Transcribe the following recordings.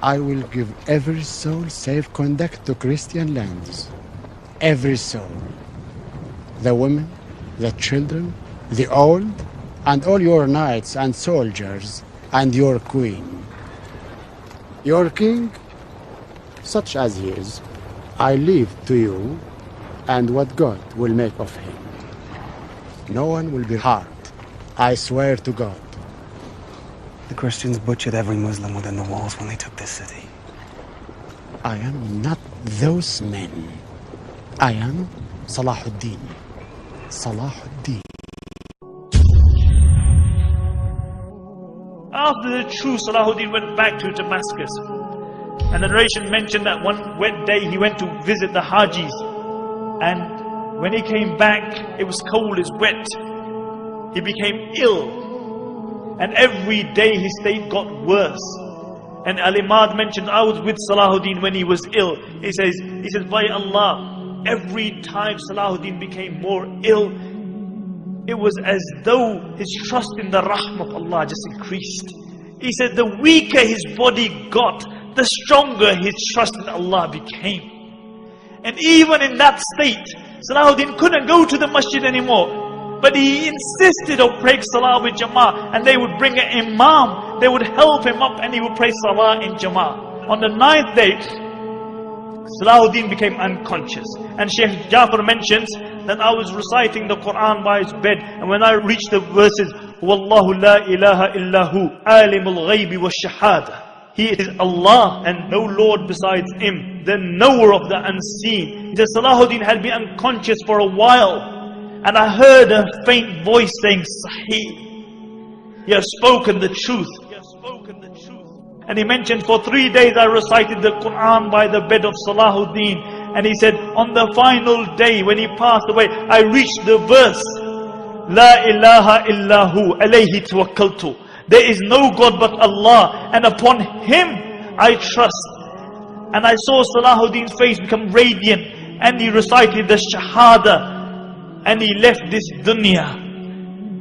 I will give every soul safe conduct to Christian lands. Every soul. The women, the children, the old, and all your knights and soldiers, and your queen. Your king, such as he is, I leave to you, and what God will make of him. No one will be harmed. I swear to God. The Christians butchered every Muslim within the walls when they took this city. I am not those men. I am Salahuddin. Salahuddin. After the true Salahuddin went back to Damascus, and the narration mentioned that one wet day he went to visit the Hajis, and when he came back it was cold, it's wet. He became ill, and every day his state got worse. And Al-Imad mentioned, I was with Salahuddin when he was ill. He says, by Allah, every time Salahuddin became more ill, it was as though his trust in the rahmah of Allah just increased. He said the weaker his body got, the stronger his trust in Allah became. And even in that state, Salahuddin couldn't go to the masjid anymore. But he insisted on praying salah with Jama'ah, and they would bring an imam, they would help him up, and he would pray salah in Jama'ah. On the 9th day, Salahuddin became unconscious. And Shaykh Jafar mentions that I was reciting the Quran by his bed, and when I reached the verses, Wallahu la ilaha illahu, alimul ghaybi wa shahada. He is Allah and no Lord besides Him, the knower of the unseen. He said Salahuddin had been unconscious for a while, and I heard a faint voice saying, Sahih, you have spoken the truth. And he mentioned, for 3 days I recited the Quran by the bed of Salahuddin. And he said, on the final day when he passed away, I reached the verse, La ilaha illahu alayhi tawakkaltu. There is no God but Allah, and upon Him I trust. And I saw Salahuddin's face become radiant, and he recited the Shahada, and he left this dunya.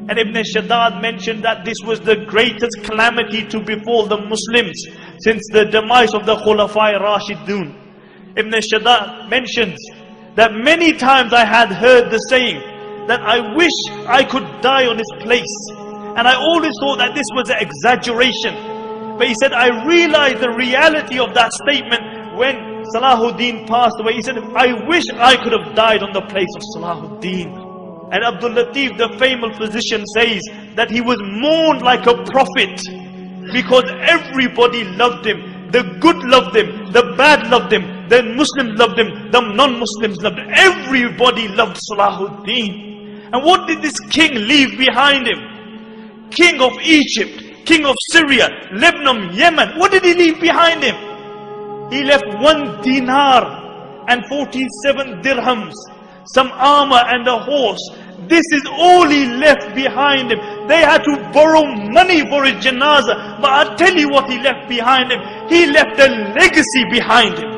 And Ibn Shaddad mentioned that this was the greatest calamity to befall the Muslims since the demise of the Khulafai Rashidun. Ibn Shaddad mentions that many times I had heard the saying that I wish I could die on his place. And I always thought that this was an exaggeration. But he said, I realized the reality of that statement when Salahuddin passed away. He said, I wish I could have died on the place of Salahuddin. And Abdul Latif, the famous physician, says that he was mourned like a prophet because everybody loved him. The good loved him, the bad loved him, the Muslims loved him, the non-Muslims loved him. Everybody loved Salahuddin. And what did this king leave behind him? King of Egypt, king of Syria, Lebanon, Yemen. What did he leave behind him? He left 1 dinar and 47 dirhams, some armor and a horse. This is all he left behind him. They had to borrow money for his janazah. But I'll tell you what he left behind him. He left a legacy behind him.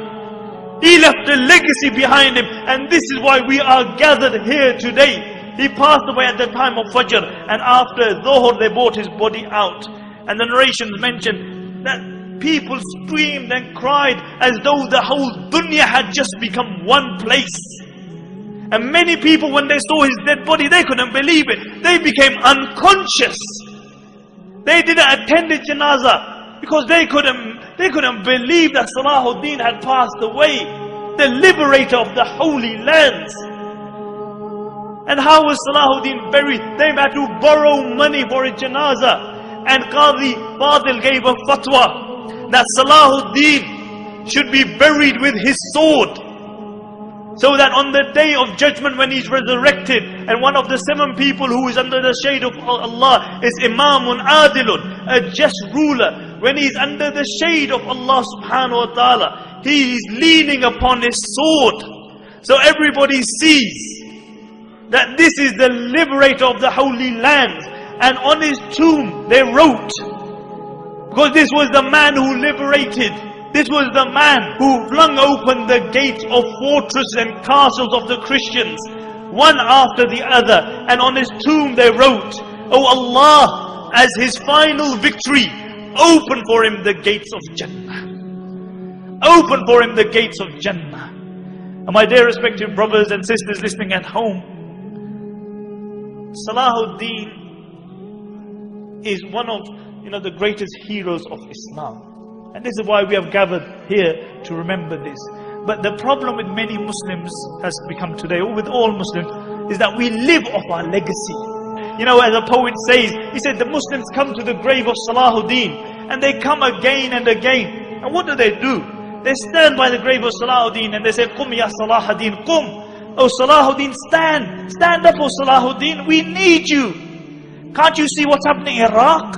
He left a legacy behind him. And this is why we are gathered here today. He passed away at the time of Fajr, and after Dhuhr they brought his body out. And the narrations mention that people screamed and cried as though the whole dunya had just become one place. And many people, when they saw his dead body, they couldn't believe it. They became unconscious. They didn't attend the janazah because they couldn't believe that Salahuddin had passed away, the liberator of the holy lands. And how was Salahuddin buried? They had to borrow money for his janazah. And Qadi Fadil gave a fatwa that Salahuddin should be buried with his sword, so that on the day of judgment when he's resurrected, and one of the 7 people who is under the shade of Allah is Imamun Adilun, a just ruler. When he's under the shade of Allah subhanahu wa ta'ala, he is leaning upon his sword. So everybody sees that this is the liberator of the holy land. And on his tomb they wrote, because this was the man who liberated, this was the man who flung open the gates of fortresses and castles of the Christians, one after the other. And on his tomb they wrote, Oh Allah, as his final victory, open for him the gates of Jannah. open for him the gates of Jannah. And my dear respected brothers and sisters listening at home, Salahuddin is one of the greatest heroes of Islam. And this is why we have gathered here to remember this. But the problem with many Muslims has become today, or with all Muslims, is that we live off our legacy. As a poet says, he said the Muslims come to the grave of Salahuddin and they come again and again. And what do? They stand by the grave of Salahuddin and they say, Qum ya Salahuddin, Qum. Oh Salahuddin, stand. Stand up, oh Salahuddin. We need you. Can't you see what's happening in Iraq?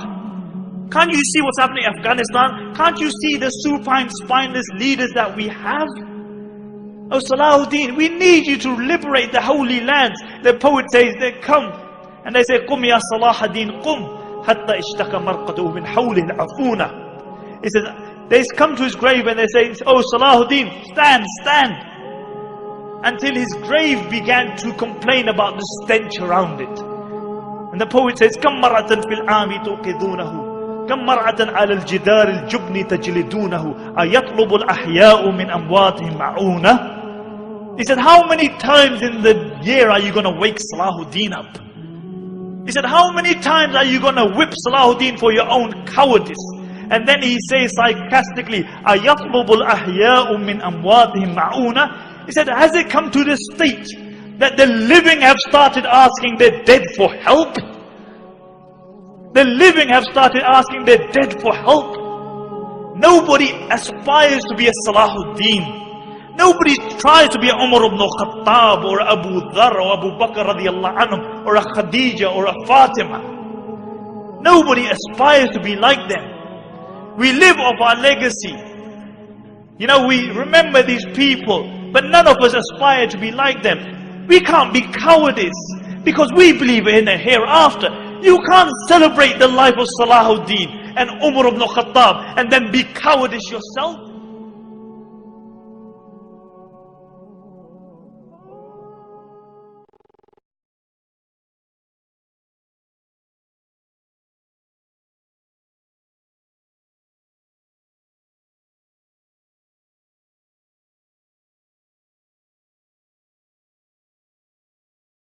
Can't you see what's happening in Afghanistan? Can't you see the supine, spineless leaders that we have? Oh Salahuddin, we need you to liberate the holy lands. The poet says they come and they say, Qum ya Salahuddin, Qum. Hatta ishtaka marqatuhu min hawli al-afuna. He says, they come to his grave and they say, oh Salahuddin, stand, stand. Until his grave began to complain about the stench around it. And the poet says, Kam mar'atan fil ami tuqidunahu. Kam mar'atan ala al-jidar al-jubni tajlidunahu. Ayatlubu al-ahya'u min amwatihim ma'una. He said, how many times in the year are you going to wake Salahuddin up? He said, how many times are you going to whip Salahuddin for your own cowardice? And then he says sarcastically, أَيَطْلُبُ الْأَحْيَاءُ مِنْ أَمْوَاتِهِمْ مَعُونَ. He said, has it come to the state that the living have started asking the dead for help? The living have started asking the dead for help. Nobody aspires to be a Salahuddin. Nobody tries to be a Umar ibn Khattab or Abu Dhar or Abu Bakr radiallahu anhum or a Khadija or a Fatima. Nobody aspires to be like them. We live off our legacy. We remember these people, but none of us aspire to be like them. We can't be cowardice because we believe in a hereafter. You can't celebrate the life of Salahuddin and Umar ibn Khattab and then be cowardice yourself.